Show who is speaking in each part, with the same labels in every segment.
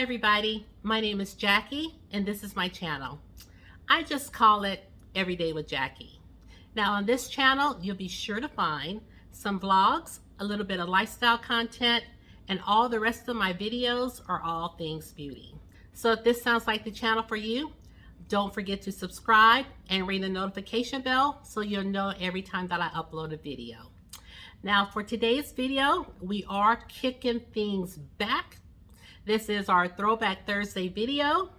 Speaker 1: everybody, my name is Jackie and this is my channel. I just call it Everyday with Jackie. Now on this channel you'll be sure to find some vlogs, a little bit of lifestyle content, and all the rest of my videos are all things beauty. So if this sounds like the channel for you, don't forget to subscribe and ring the notification bell so you'll know every time that I upload a video. Now for today's video, we are kicking things back. This is our Throwback Thursday video.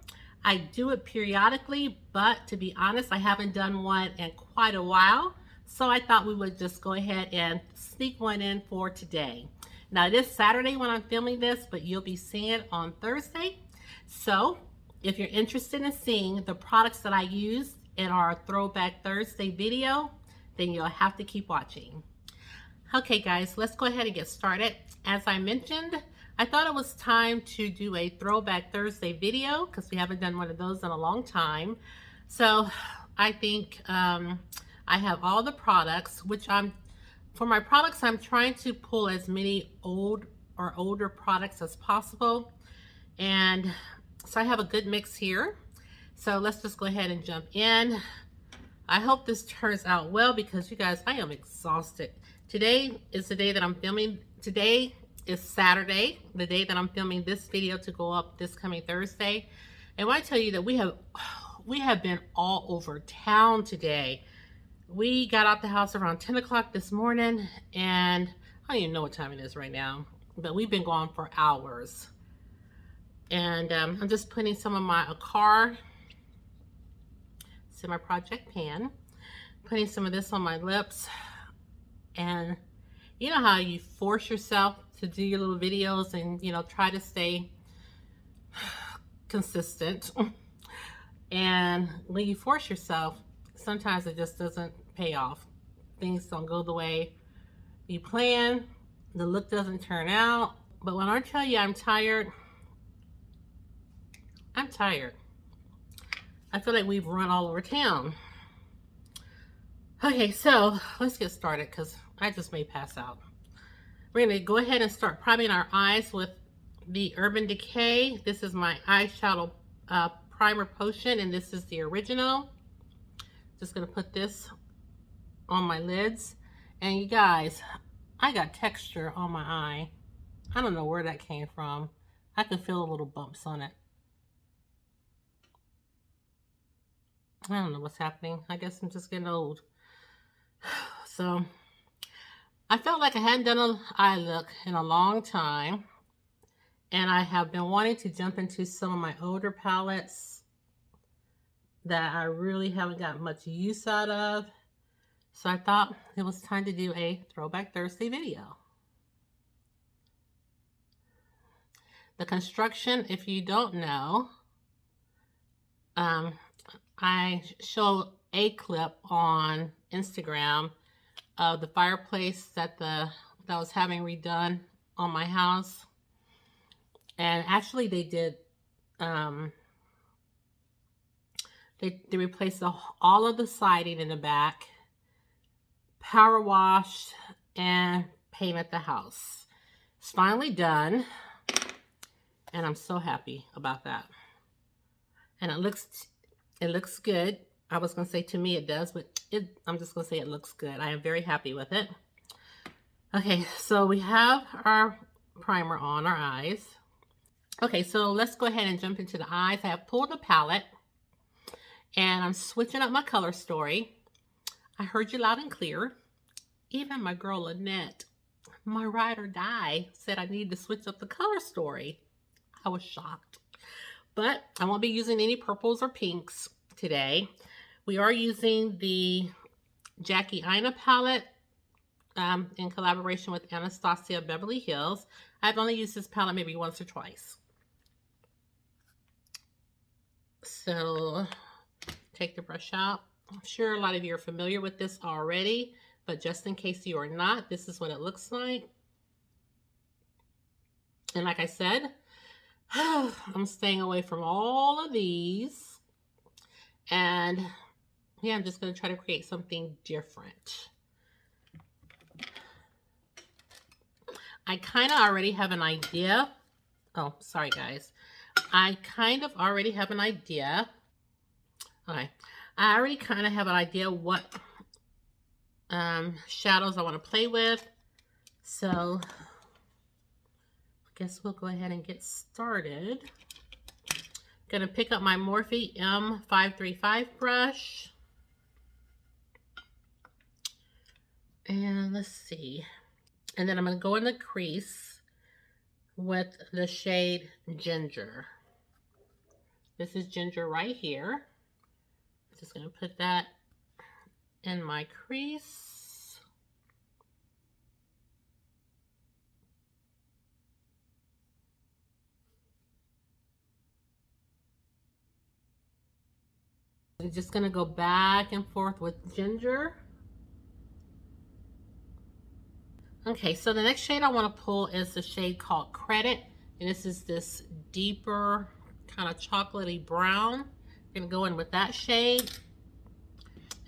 Speaker 1: I do it periodically, but to be honest, I haven't done one in quite a while. So I thought we would just go ahead and sneak one in for today. Now it is Saturday when I'm filming this, but you'll be seeing it on Thursday. So if you're interested in seeing the products that I used in our Throwback Thursday video, then you'll have to keep watching. Okay guys, let's go ahead and get started. As I mentioned, I thought it was time to do a Throwback Thursday video because we haven't done one of those in a long time. So I think I have all the products, for my products, I'm trying to pull as many older products as possible. And so I have a good mix here. So let's just go ahead and jump in. I hope this turns out well because you guys, I am exhausted. Today is the day that I'm filming. Today is Saturday, the day that I'm filming this video to go up this coming Thursday. And I tell you that we have been all over town today. We got out the house around 10 o'clock this morning, and I don't even know what time it is right now, but we've been gone for hours. And I'm just putting some of my semi-project pan, putting some of this on my lips. And you know how you force yourself to do your little videos and, you know, try to stay consistent. And when you force yourself, sometimes it just doesn't pay off. Things don't go the way you plan. The look doesn't turn out. But when I tell you I'm tired, I'm tired. I feel like we've run all over town. Okay, so let's get started because I just may pass out. We're going to go ahead and start priming our eyes with the Urban Decay. This is my eyeshadow primer potion, and this is the original. Just going to put this on my lids. And you guys, I got texture on my eye. I don't know where that came from. I can feel a little bumps on it. I don't know what's happening. I guess I'm just getting old. So I felt like I hadn't done an eye look in a long time, and I have been wanting to jump into some of my older palettes that I really haven't got much use out of. So I thought it was time to do a Throwback Thursday video. The construction, if you don't know, I show a clip on Instagram of the fireplace that I was having redone on my house. And actually they did, they replaced all of the siding in the back, power washed, and painted the house. It's finally done, and I'm so happy about that. And it looks good. I was going to say to me it does, but I'm just going to say it looks good. I am very happy with it. Okay, so we have our primer on our eyes. Okay, so let's go ahead and jump into the eyes. I have pulled the palette, and I'm switching up my color story. I heard you loud and clear. Even my girl Lynette, my ride or die, said I need to switch up the color story. I was shocked. But I won't be using any purples or pinks today. We are using the Jackie Aina palette in collaboration with Anastasia Beverly Hills. I've only used this palette maybe once or twice. So take the brush out. I'm sure a lot of you are familiar with this already, but just in case you are not, this is what it looks like. And like I said, I'm staying away from all of these. And yeah, I'm just going to try to create something different. I kind of already have an idea. Oh, sorry guys. I kind of already have an idea. Okay, I already kind of have an idea what shadows I want to play with. So I guess we'll go ahead and get started. Gonna pick up my Morphe M535 brush. And let's see. And then I'm gonna go in the crease with the shade Ginger. This is Ginger right here. Just gonna put that in my crease. I'm just gonna go back and forth with Ginger. Okay, so the next shade I want to pull is the shade called Credit, and this is this deeper kind of chocolatey brown. I'm gonna go in with that shade,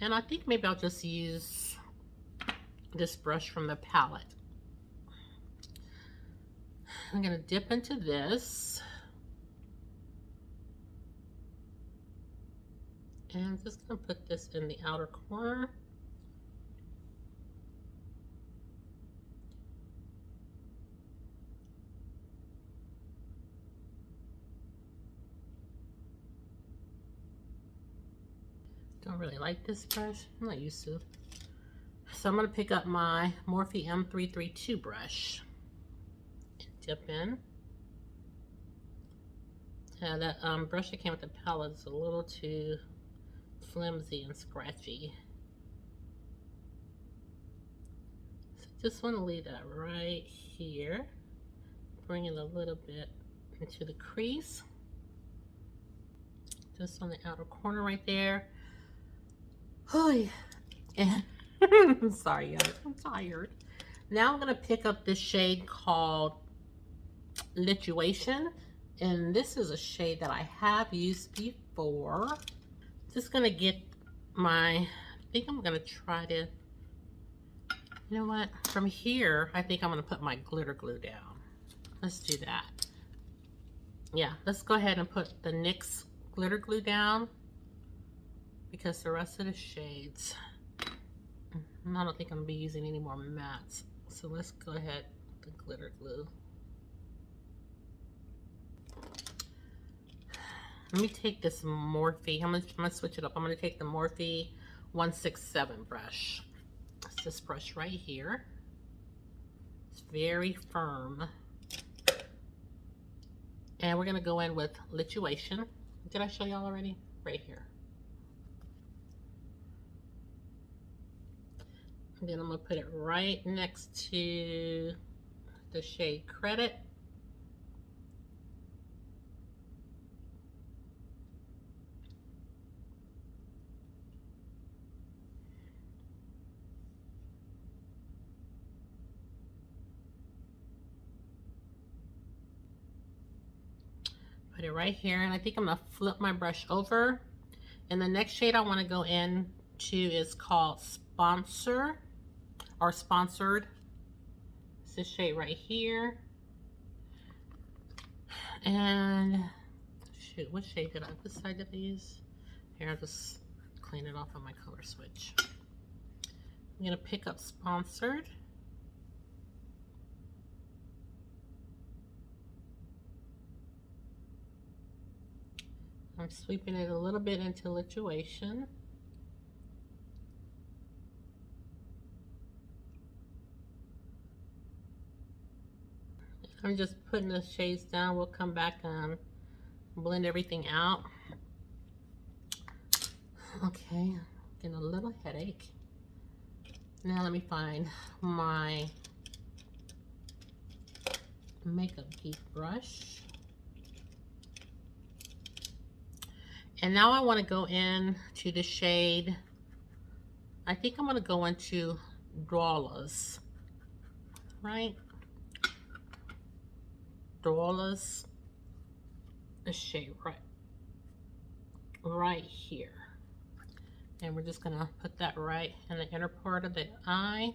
Speaker 1: and I think maybe I'll just use this brush from the palette. I'm gonna dip into this, and I'm just gonna put this in the outer corner. Don't really like this brush. I'm not used to it. So I'm going to pick up my Morphe M332 brush and dip in. That brush that came with the palette is a little too flimsy and scratchy. So just want to leave that right here. Bring it a little bit into the crease. Just on the outer corner right there. And I'm sorry guys, I'm tired. Now I'm gonna pick up this shade called Lituation, and this is a shade that I have used before. Just gonna get my, I think I'm gonna try to, you know what, from here I think I'm gonna put my glitter glue down. Let's do that. Yeah, let's go ahead and put the NYX glitter glue down, because the rest of the shades, I don't think I'm gonna be using any more mattes. So let's go ahead with the glitter glue. Let me take this Morphe, I'm gonna switch it up. I'm gonna take the Morphe 167 brush. It's this brush right here. It's very firm. And we're gonna go in with Lituation. Did I show y'all already? Right here. And then I'm gonna put it right next to the shade Credit. Put it right here, and I think I'm gonna flip my brush over. And the next shade I wanna go in to is called Sponsor, or Sponsored. It's this shade right here. And shoot, what shade did I decide to use? Here, I'll just clean it off on my color switch. I'm gonna pick up Sponsored. I'm sweeping it a little bit into Lituation. I'm just putting the shades down. We'll come back and blend everything out. Okay, getting a little headache. Now let me find my Makeup Geek brush. And now I want to go in to the shade, I think I'm going to go into Drawless, right? Drawless, the shade right here. And we're just going to put that right in the inner part of the eye.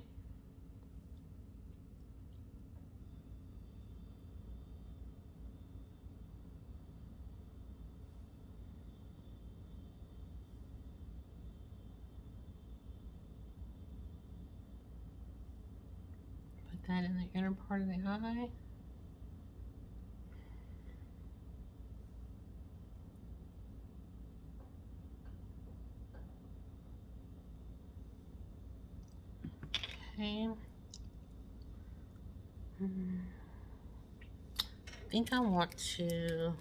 Speaker 1: that in the inner part of the eye. Okay. I think I want to,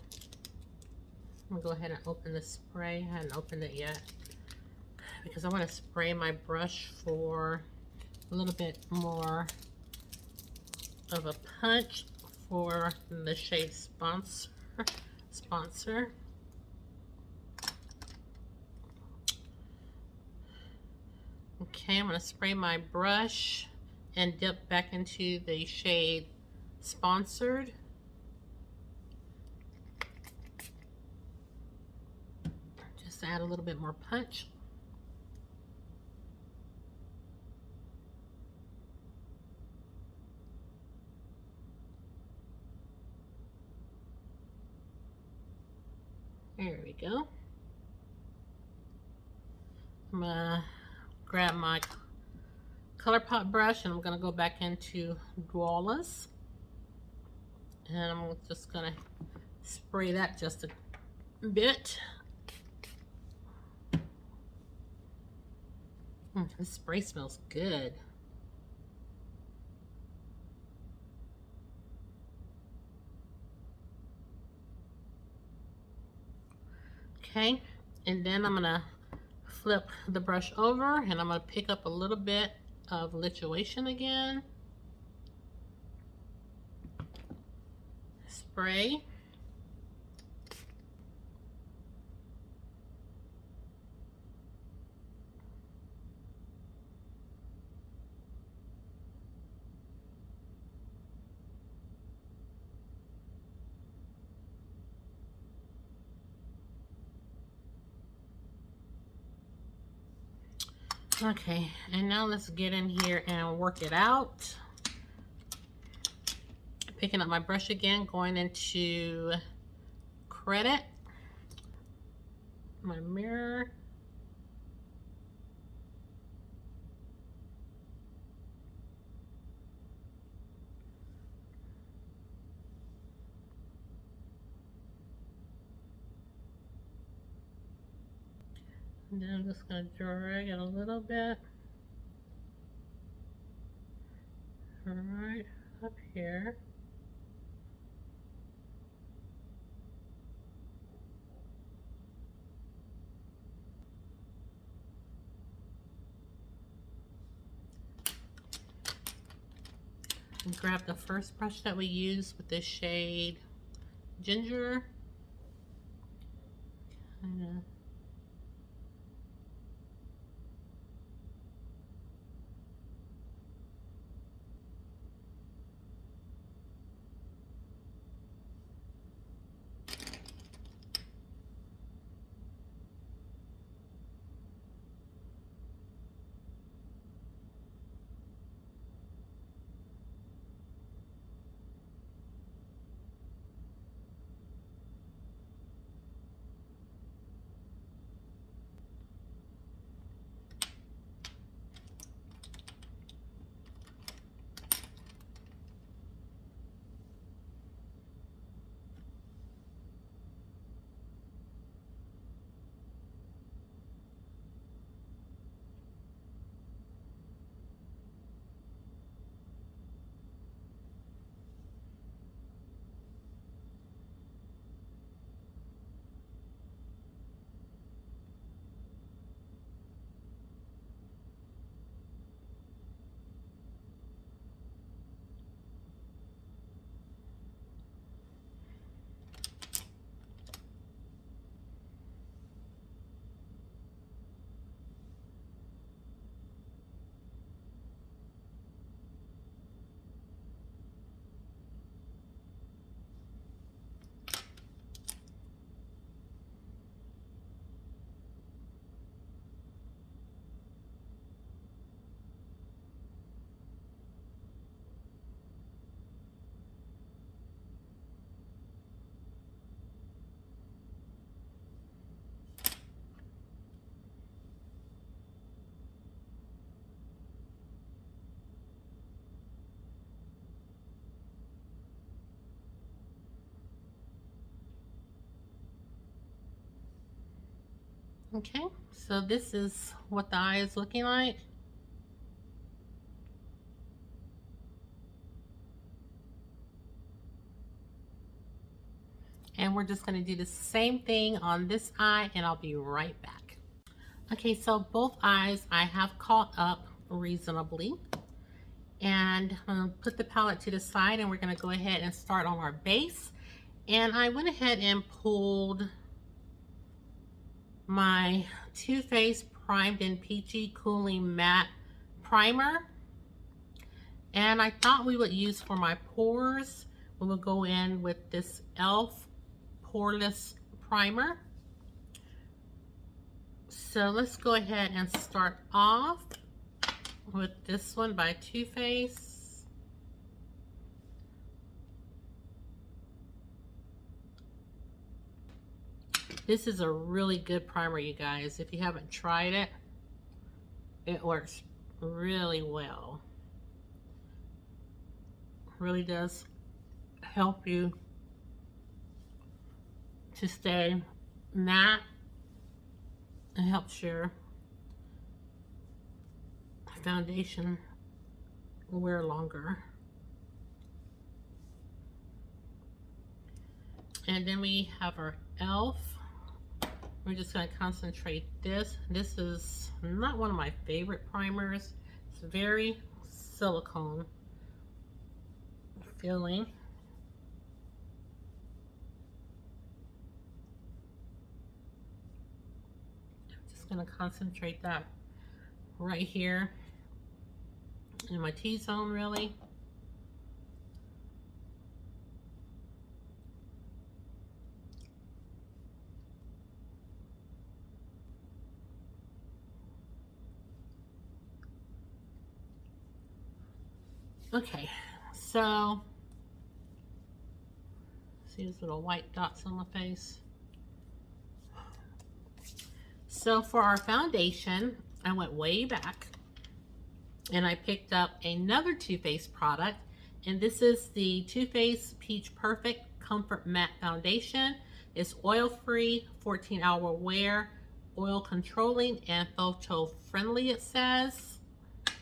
Speaker 1: I'm gonna go ahead and open the spray. I haven't opened it yet because I want to spray my brush for a little bit more of a punch for the shade Sponsor. Okay, I'm going to spray my brush and dip back into the shade Sponsored. Just to add a little bit more punch. There we go. I'm going to grab my ColourPop brush and I'm going to go back into Poreless. And I'm just going to spray that just a bit. This spray smells good. Okay, and then I'm going to flip the brush over and I'm going to pick up a little bit of lituation again. Spray. Okay, and now let's get in here and work it out. Picking up my brush again, going into Credit, my mirror. And then I'm just going to drag it a little bit. Right up here. And grab the first brush that we used with the shade Ginger. Kinda. Okay, so this is what the eye is looking like. And we're just going to do the same thing on this eye, and I'll be right back. Okay, so both eyes I have caught up reasonably. And I'm going to put the palette to the side, and we're going to go ahead and start on our base. And I went ahead and pulled my Too Faced Primed in Peachy Cooling Matte Primer. And I thought we would use for my pores, we will go in with this e.l.f. Poreless Primer. So let's go ahead and start off with this one by Too Faced. This is a really good primer, you guys. If you haven't tried it, it works really well. Really does help you to stay matte. It helps your foundation wear longer. And then we have our e.l.f. We're just going to concentrate this. This is not one of my favorite primers. It's very silicone feeling. Going to concentrate that right here in my T-zone, really. Okay, so see these little white dots on my face. So for our foundation, I went way back and I picked up another Too Faced product, and this is the Too Faced Peach Perfect Comfort Matte Foundation. It's oil-free, 14-hour wear, oil controlling, and photo friendly, it says. Let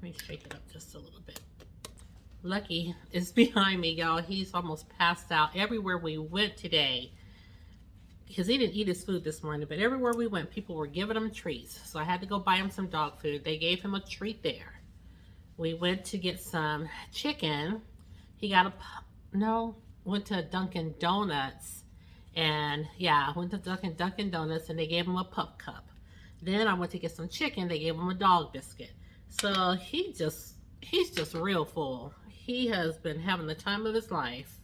Speaker 1: me shake it up just a little bit. Lucky is behind me, y'all. He's almost passed out everywhere we went today, because he didn't eat his food this morning, but everywhere we went, people were giving him treats. So I had to go buy him some dog food. They gave him a treat there. We went to get some chicken. He got went to Dunkin' Donuts. And yeah, went to Dunkin' Donuts, and they gave him a pup cup. Then I went to get some chicken. They gave him a dog biscuit. So he's just real full. He has been having the time of his life.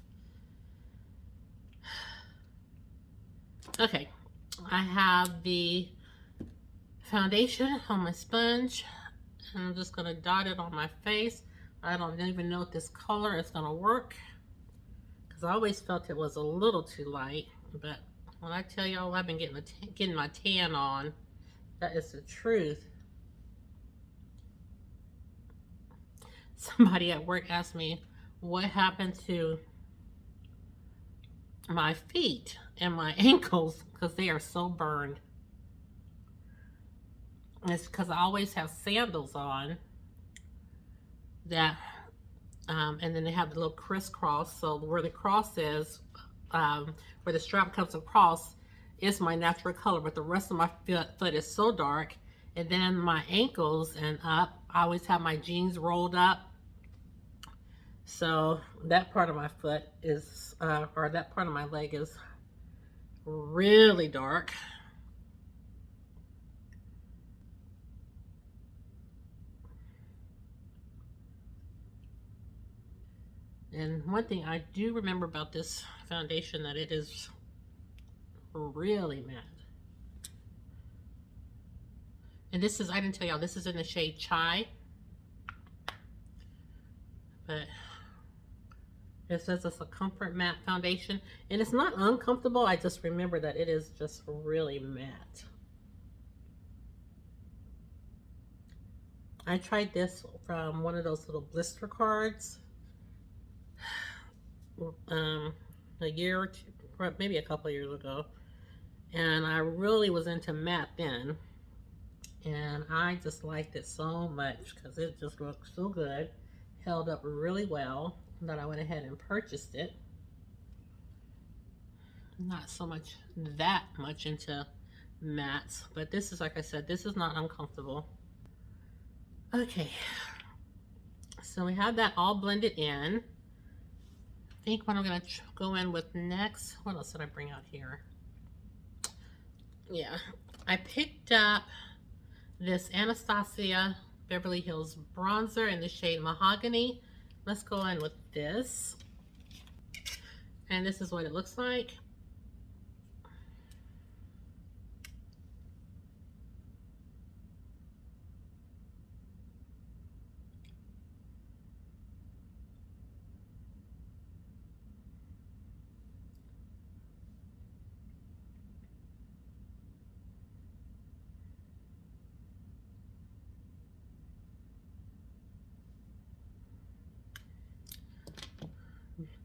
Speaker 1: Okay, I have the foundation on my sponge, and I'm just going to dot it on my face. I don't even know if this color is going to work, because I always felt it was a little too light, but when I tell y'all I've been getting my tan on, that is the truth. Somebody at work asked me what happened to my feet and my ankles, because they are so burned. It's because I always have sandals on that, and then they have the little crisscross. So where the cross is, where the strap comes across, is my natural color, but the rest of my foot is so dark. And then my ankles and up, I always have my jeans rolled up. So that part of my foot is, or that part of my leg is really dark. And one thing I do remember about this foundation, that it is really matte. And this is, I didn't tell y'all, this is in the shade Chai. But it says it's a comfort matte foundation, and it's not uncomfortable. I just remember that it is just really matte. I tried this from one of those little blister cards a year or two, maybe a couple of years ago, And I really was into matte then. And I just liked it so much because it just looked so good. Held up really well that I went ahead and purchased it. Not so much that much into mattes, but this is, like I said, this is not uncomfortable. Okay, so we have that all blended in. I think what I'm gonna go in with next, what else did I bring out here? Yeah, I picked up this Anastasia Beverly Hills bronzer in the shade Mahogany. Let's go in with this. And this is what it looks like.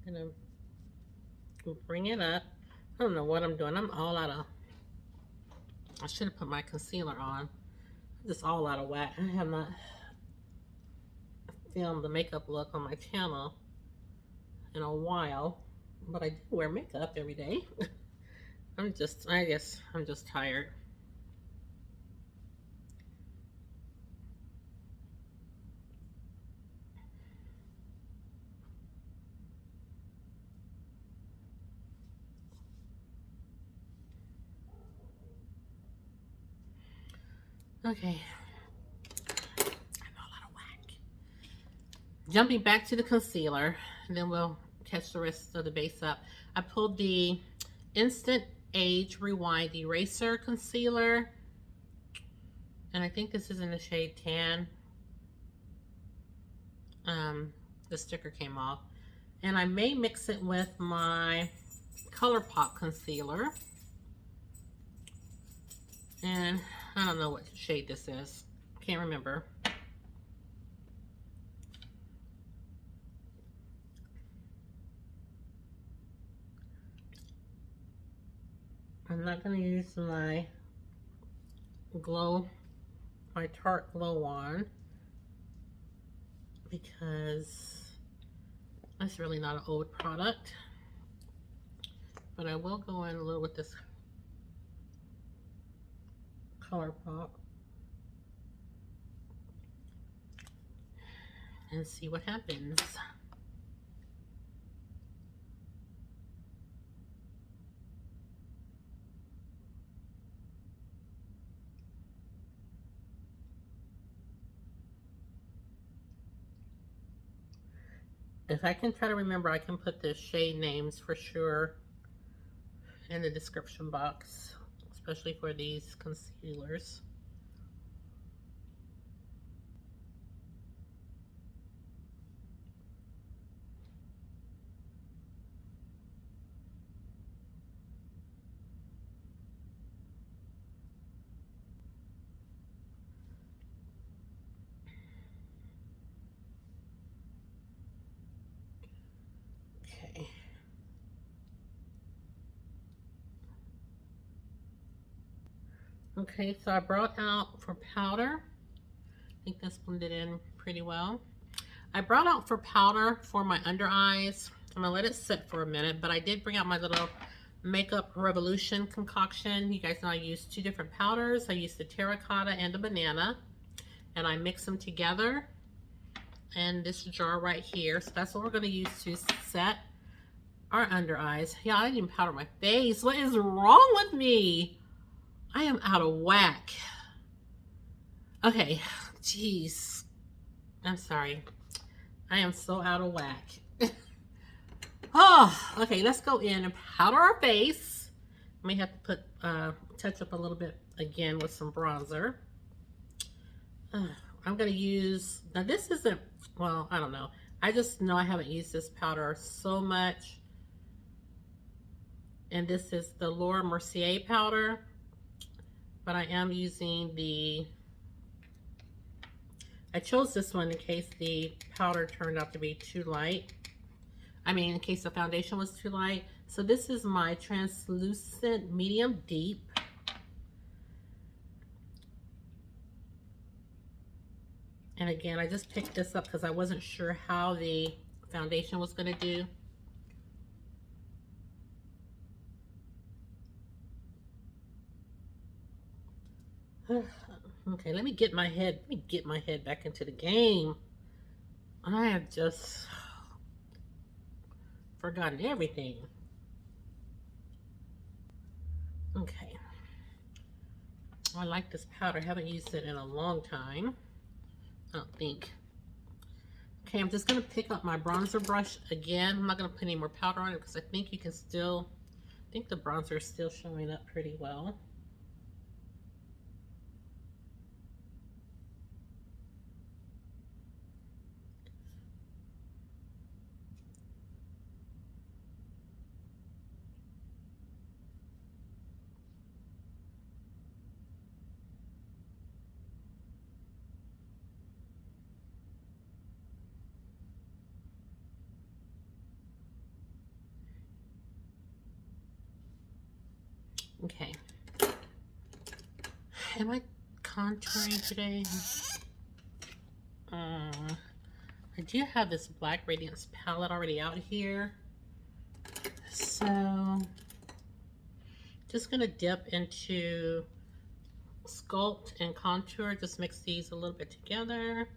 Speaker 1: I'm gonna bring it up. I don't know what I'm doing. I'm all out of, I should have put my concealer on. I'm just all out of whack. I have not filmed the makeup look on my channel in a while, but I do wear makeup every day. I guess I'm just tired. Okay. I'm all out of whack. Jumping back to the concealer, and then we'll catch the rest of the base up. I pulled the Instant Age Rewind Eraser Concealer, and I think this is in the shade Tan. The sticker came off. And I may mix it with my ColourPop concealer. And I don't know what shade this is. Can't remember. I'm not going to use my Tarte Glow Wand because that's really not an old product. But I will go in a little with this ColourPop and see what happens. If I can try to remember, I can put the shade names for sure in the description box, especially for these concealers. Okay. Okay, so I brought out for powder. I think this blended in pretty well. I brought out for powder for my under eyes. I'm gonna let it sit for a minute, but I did bring out my little Makeup Revolution concoction. You guys know I used two different powders. I used the terracotta and the banana, and I mix them together in this jar right here. So that's what we're gonna use to set our under eyes. Yeah, I didn't even powder my face. What is wrong with me? I am out of whack. Okay, jeez. I'm sorry. I am so out of whack. Oh, okay, let's go in and powder our face. May have to put touch up a little bit again with some bronzer. I'm gonna use, now this isn't, well, I don't know. I just know I haven't used this powder so much. And this is the Laura Mercier powder. But I am using the, I chose this one in case the powder turned out to be too light. I mean, in case the foundation was too light. So this is my translucent medium deep. And again, I just picked this up because I wasn't sure how the foundation was going to do. Okay, let me get my head back into the game. I have just forgotten everything. Okay. I like this powder. I haven't used it in a long time, I don't think. Okay, I'm just going to pick up my bronzer brush again. I'm not going to put any more powder on it because I think you can still, I think the bronzer is still showing up pretty well. Okay. Am I contouring today? I do have this Black Radiance palette already out here. So, just gonna dip into Sculpt and Contour. Just mix these a little bit together.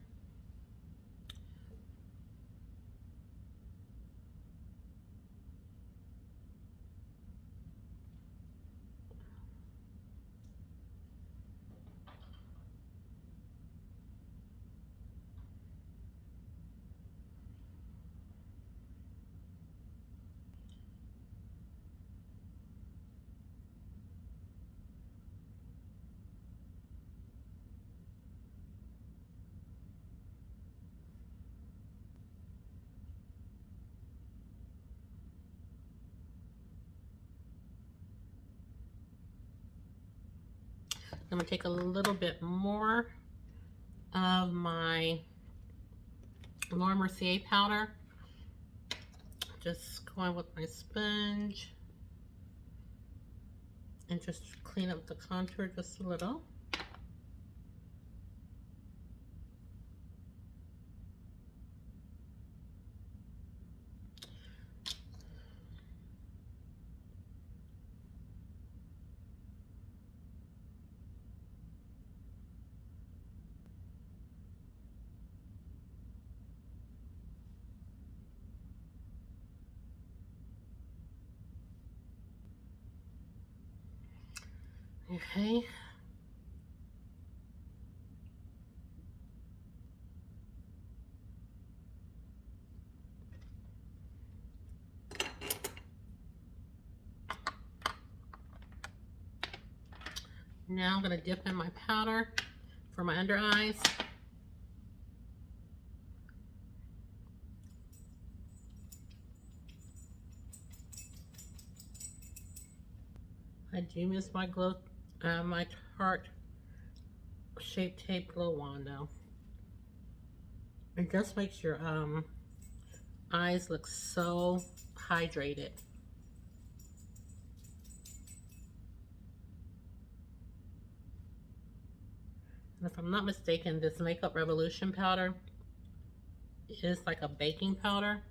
Speaker 1: I'm gonna take a little bit more of my Mercier powder. Just going with my sponge and just clean up the contour just a little. Okay. Now I'm going to dip in my powder for my under eyes. I do miss my my Tarte Shape Tape Glow Wand though. It just makes your eyes look so hydrated. And if I'm not mistaken, this Makeup Revolution powder is like a baking powder.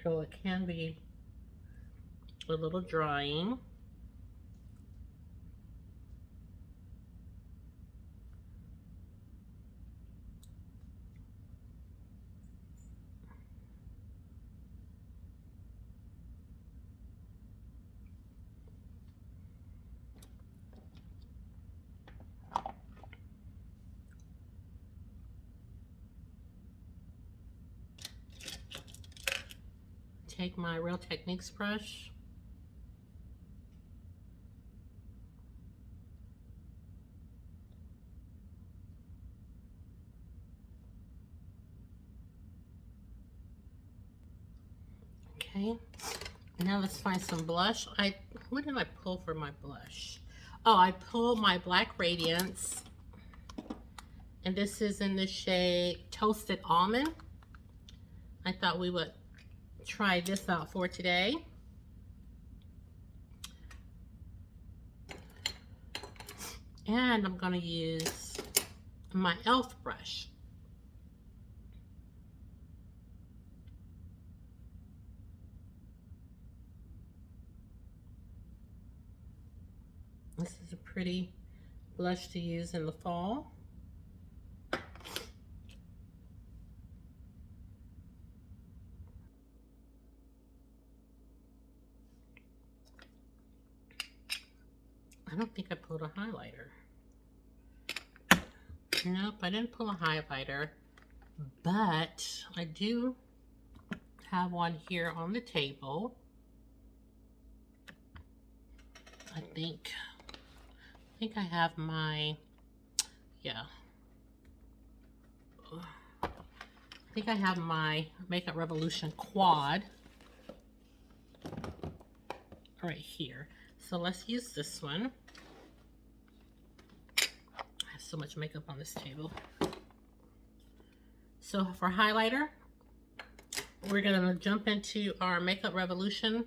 Speaker 1: So it can be a little drying. Take my Real Techniques brush. Okay, now let's find some blush. What did I pull for my blush? Oh, I pulled my Black Radiance, and this is in the shade Toasted Almond. I thought we would try this out for today. And I'm going to use my e.l.f. brush. This is a pretty blush to use in the fall. I don't think I pulled a highlighter. Nope, I didn't pull a highlighter, but I do have one here on the table. I think I have my, yeah. I think I have my Makeup Revolution quad right here. So let's use this one. I have so much makeup on this table. So for highlighter, we're gonna jump into our Makeup Revolution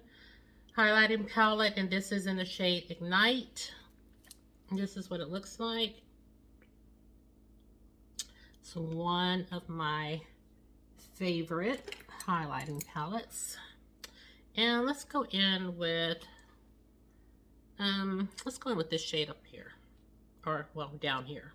Speaker 1: highlighting palette, and this is in the shade Ignite. And this is what it looks like. So one of my favorite highlighting palettes. And let's go in with this shade up here, or well, down here.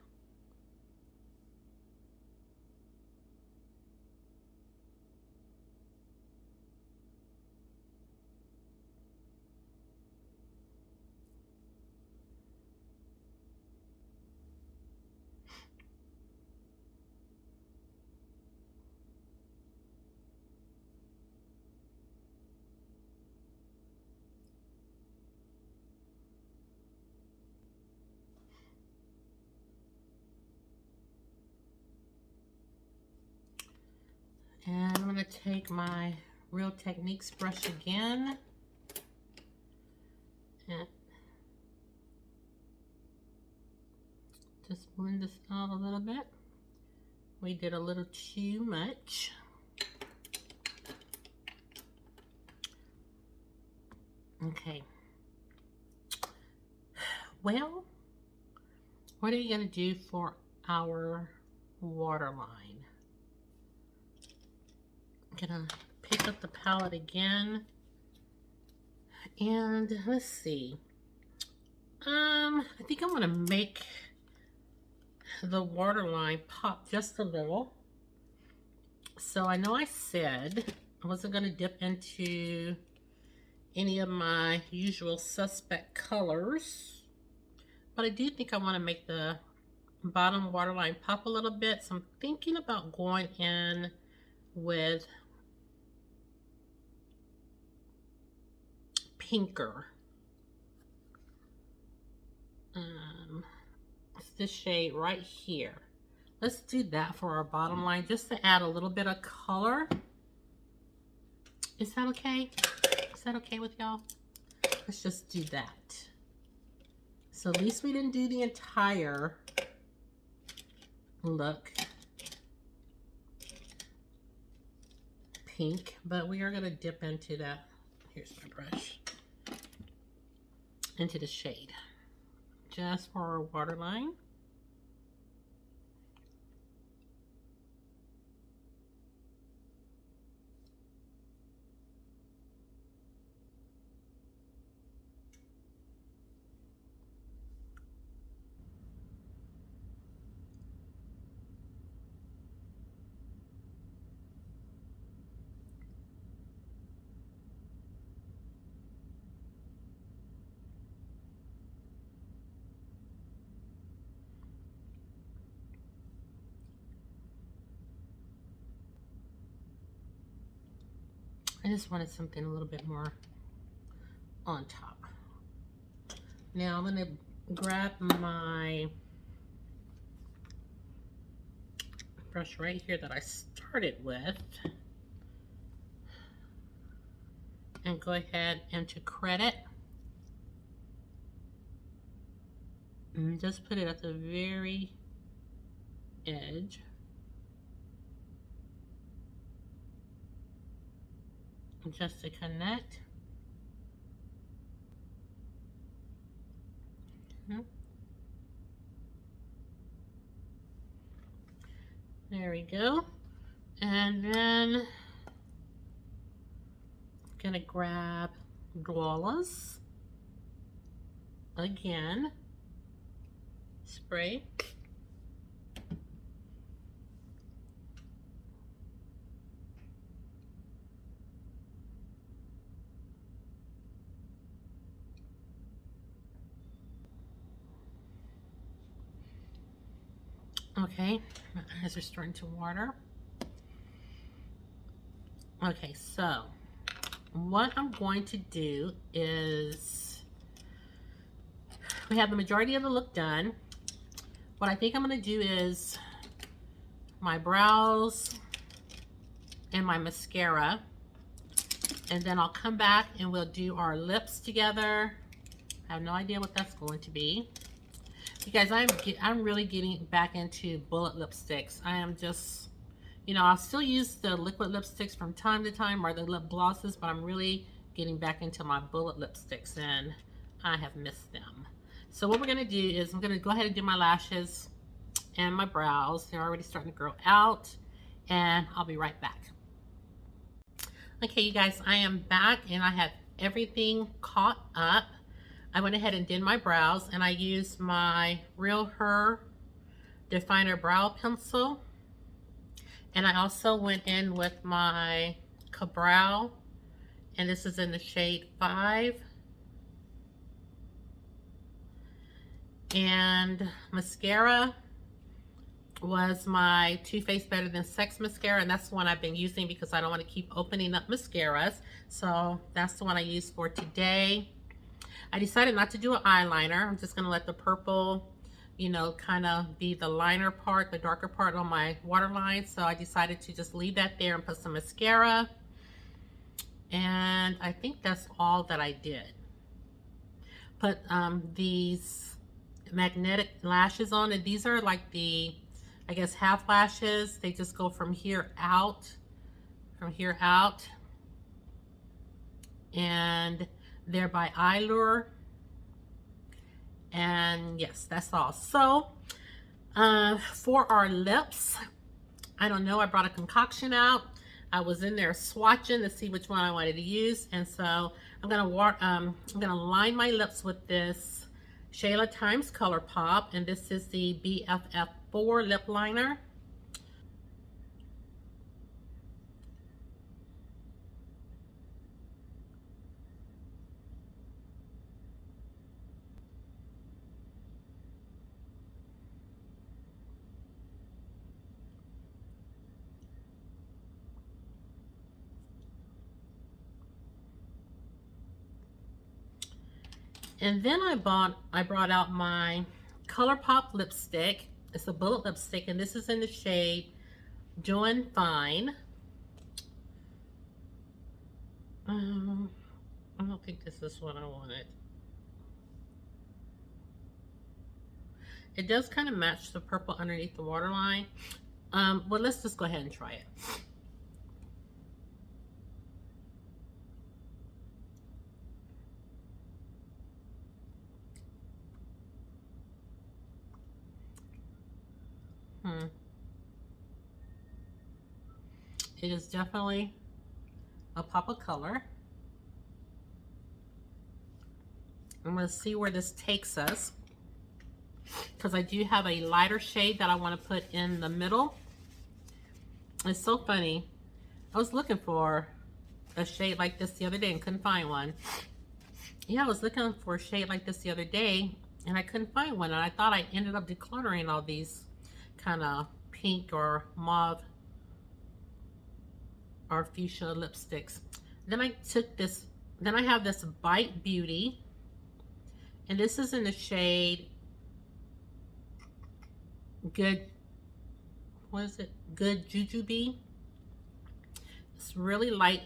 Speaker 1: And I'm going to take my Real Techniques brush again. And just blend this out a little bit. We did a little too much. Okay. Well, what are you going to do for our waterline? Gonna pick up the palette again, and let's see. I think I'm gonna make the waterline pop just a little. So I know I said I wasn't gonna dip into any of my usual suspect colors, but I do think I want to make the bottom waterline pop a little bit. So I'm thinking about going in with Pinker. It's this shade right here. Let's do that for our bottom line, just to add a little bit of color. Is that okay? Is that okay with y'all? Let's just do that. So at least we didn't do the entire look pink, but we are going to dip into that. Here's my brush. Into the shade, just for our waterline. I just wanted something a little bit more on top. Now I'm going to grab my brush right here that I started with and go ahead and to Credit and just put it at the very edge. just to connect. There we go. And then I'm gonna grab Poreless again, spray. Okay, my eyes are starting to water. Okay, so what I'm going to do is, we have the majority of the look done. What I think I'm going to do is my brows and my mascara, and then I'll come back and we'll do our lips together. I have no idea what that's going to be. You guys, I'm really getting back into bullet lipsticks. I am just, you know, I'll still use the liquid lipsticks from time to time, or the lip glosses, but I'm really getting back into my bullet lipsticks, and I have missed them. So what we're gonna do is I'm gonna go ahead and do my lashes and my brows. They're already starting to grow out, and I'll be right back. Okay, you guys, I am back and I have everything caught up. I went ahead and did my brows, and I used my Real Her Definer Brow Pencil. And I also went in with my Cabral, and this is in the shade 5. And mascara was my Too Faced Better Than Sex mascara, and that's the one I've been using because I don't want to keep opening up mascaras. So that's the one I used for today. I decided not to do an eyeliner. I'm just going to let the purple, you know, kind of be the liner part, the darker part on my waterline. So I decided to just leave that there and put some mascara. And I think that's all that I did. Put these magnetic lashes on, and these are like the, I guess, half lashes. They just go from here out, and they're by Allure. And yes, that's all. So for our lips, I don't know, I brought a concoction out. I was in there swatching to see which one I wanted to use, and so I'm gonna line my lips with this Shayla Times Color Pop, and this is the BFF4 lip liner. And then I brought out my ColourPop lipstick. It's a bullet lipstick, and this is in the shade Doing Fine. I don't think this is what I wanted. It does kind of match the purple underneath the waterline. Well, let's just go ahead and try it. It is definitely a pop of color. I'm going to see where this takes us, because I do have a lighter shade that I want to put in the middle. It's so funny. I was looking for a shade like this the other day and couldn't find one. Yeah, I was looking for a shade like this the other day and I couldn't find one, and I thought I ended up decluttering all these kind of pink or mauve or fuchsia lipsticks. Then I took this, then I have this Bite Beauty, and this is in the shade Good, what is it? Good Jujube. It's really light,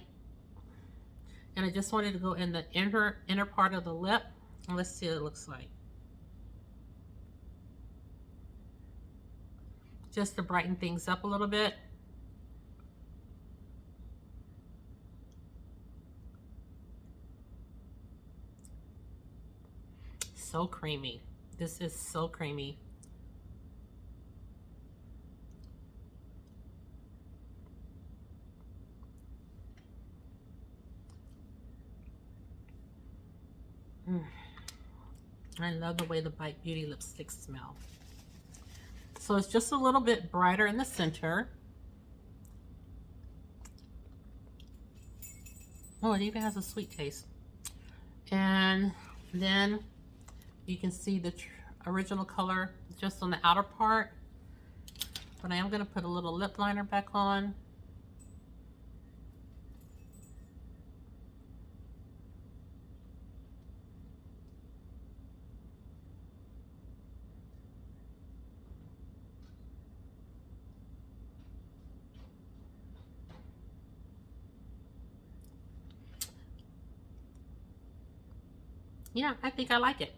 Speaker 1: and I just wanted to go in the inner part of the lip, and let's see what it looks like. Just to brighten things up a little bit. so creamy. This is so creamy. I love the way the Bite Beauty lipsticks smell. So it's just a little bit brighter in the center. Oh, it even has a sweet taste. And then you can see the original color just on the outer part. But I am going to put a little lip liner back on. Yeah, I think I like it.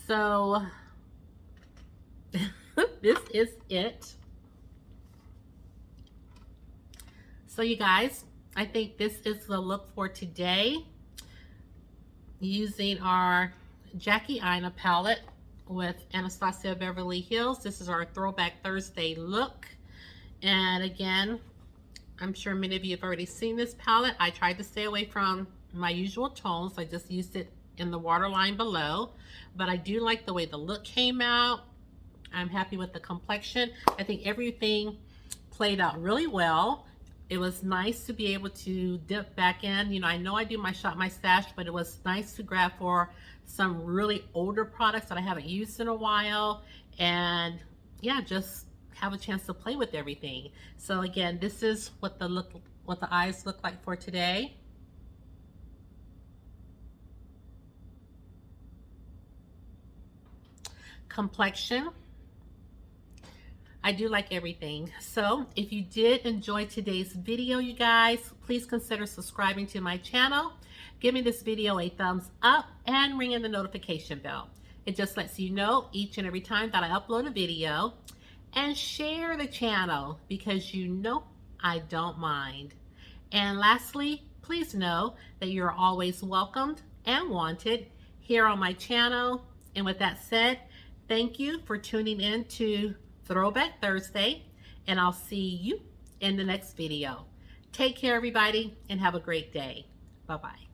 Speaker 1: So this is it. So you guys, I think this is the look for today, using our Jackie Aina palette with Anastasia Beverly Hills. This is our Throwback Thursday look. And again, I'm sure many of you have already seen this palette. I tried to stay away from my usual tones. I just used it in the waterline below, but I do like the way the look came out. I'm happy with the complexion. I think everything played out really well. It was nice to be able to dip back in. You know I do my Shop My Stash, but it was nice to grab for some really older products that I haven't used in a while, and yeah, just have a chance to play with everything. So again, this is what the eyes look like for today. Complexion, I do like everything. So if you did enjoy today's video, you guys, please consider subscribing to my channel. Give me this video a thumbs up and ring in the notification bell. It just lets you know each and every time that I upload a video. And share the channel, because you know I don't mind. And lastly, please know that you're always welcomed and wanted here on my channel. And with that said, thank you for tuning in to Throwback Thursday, and I'll see you in the next video. Take care, everybody, and have a great day. Bye-bye.